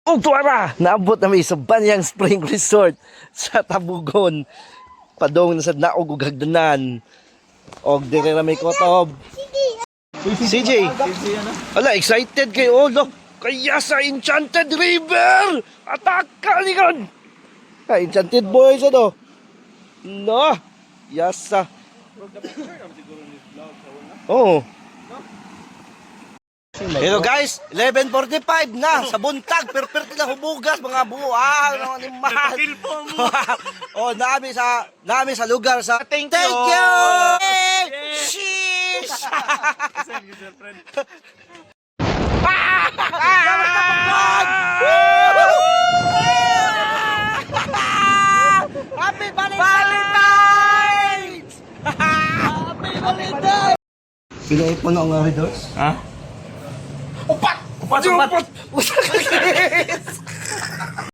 Og tuwara, naabot na may sa Banyang Spring Resort sa Tabugon. Padong na sa naog ug hagdanan. Og dire na may kotob. CJ. Ala, excited kayo, lo. Kaya sa Enchanted River! Ataka ni kan! Enchanted Boys ano? No! Yasa. Oh. Hello guys, 11:45 na sa buntag, perperte na hubugas mga buwa, mga animal. Oh, nami sa lugar sa Thank you. Sheesh. Happy Valentine's! Happy Valentine's! Pinay po na ang mga doors? Ha? Upat!